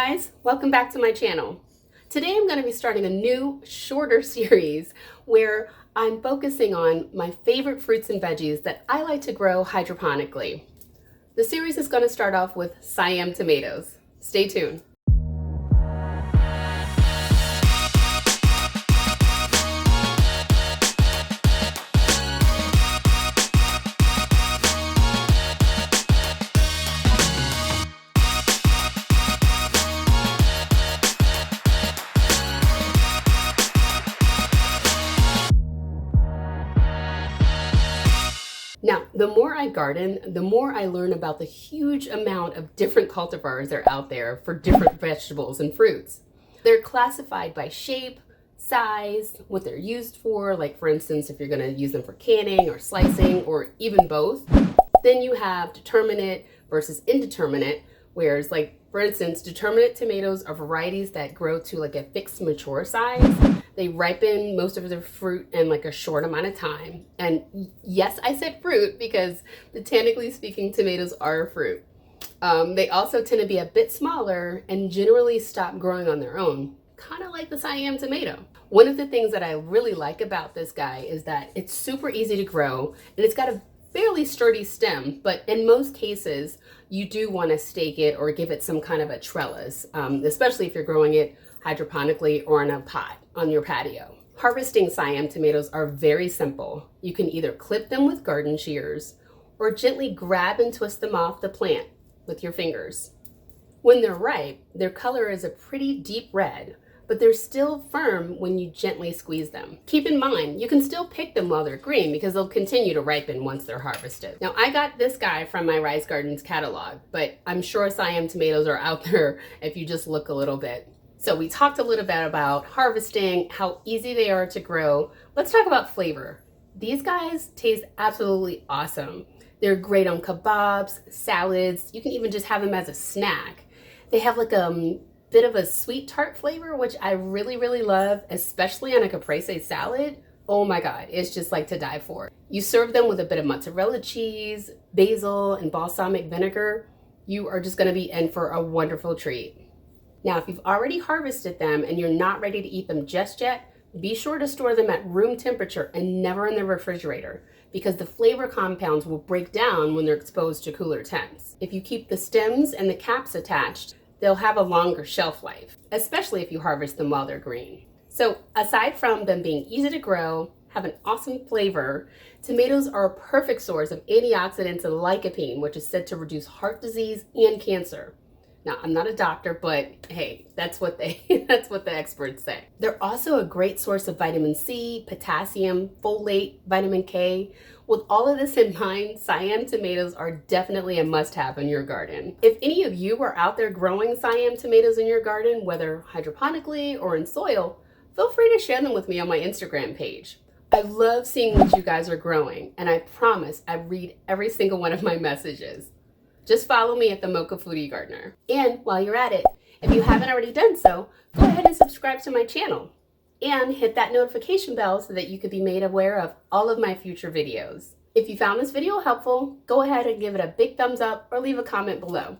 guys, welcome back to my channel. Today I'm going to be starting a new, shorter series where I'm focusing on my favorite fruits and veggies that I like to grow hydroponically. The series is going to start off with Siam tomatoes. Stay tuned. Now, the more I garden, the more I learn about the huge amount of different cultivars that are out there for different vegetables and fruits. They're classified by shape, size, what they're used for, like for instance, if you're going to use them for canning or slicing or even both. Then you have determinate versus indeterminate, whereas like for instance, determinate tomatoes are varieties that grow to like a fixed mature size. They ripen most of their fruit in like a short amount of time. And yes, I said fruit because botanically speaking, tomatoes are a fruit. They also tend to be a bit smaller and generally stop growing on their own, kind of like the Siam tomato. One of the things that I really like about this guy is that it's super easy to grow and it's got a fairly sturdy stem, but in most cases, you do want to stake it or give it some kind of a trellis, especially if you're growing it hydroponically or in a pot on your patio. Harvesting Siam tomatoes are very simple. You can either clip them with garden shears or gently grab and twist them off the plant with your fingers. When they're ripe, their color is a pretty deep red, but they're still firm when you gently squeeze them. Keep in mind, you can still pick them while they're green because they'll continue to ripen once they're harvested. Now, I got this guy from my Rice Gardens catalog, but I'm sure Siam tomatoes are out there if you just look a little bit. So we talked a little bit about harvesting, how easy they are to grow. Let's talk about flavor. These guys taste absolutely awesome. They're great on kebabs, salads. You can even just have them as a snack. They have like a bit of a sweet tart flavor, which I really love, especially on a caprese salad. Oh my God, it's just like to die for. You serve them with a bit of mozzarella cheese, basil, and balsamic vinegar. You are just gonna be in for a wonderful treat. Now, if you've already harvested them and you're not ready to eat them just yet, be sure to store them at room temperature and never in the refrigerator because the flavor compounds will break down when they're exposed to cooler temps. If you keep the stems and the caps attached, they'll have a longer shelf life, especially if you harvest them while they're green. So aside from them being easy to grow, have an awesome flavor, tomatoes are a perfect source of antioxidants and lycopene, which is said to reduce heart disease and cancer. Now, I'm not a doctor, but hey, that's what that's what the experts say. They're also a great source of vitamin C, potassium, folate, vitamin K. With all of this in mind, Siam tomatoes are definitely a must-have in your garden. If any of you are out there growing Siam tomatoes in your garden, whether hydroponically or in soil, feel free to share them with me on my Instagram page. I love seeing what you guys are growing, and I promise I read every single one of my messages. Just follow me at the Mocha Foodie Gardener. And while you're at it, if you haven't already done so, go ahead and subscribe to my channel and hit that notification bell so that you can be made aware of all of my future videos. If you found this video helpful, go ahead and give it a big thumbs up or leave a comment below.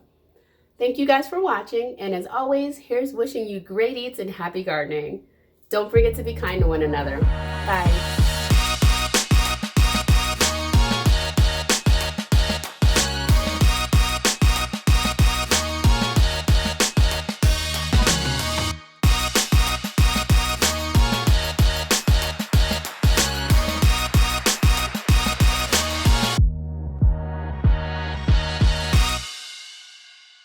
Thank you guys for watching, and as always, here's wishing you great eats and happy gardening. Don't forget to be kind to one another. Bye.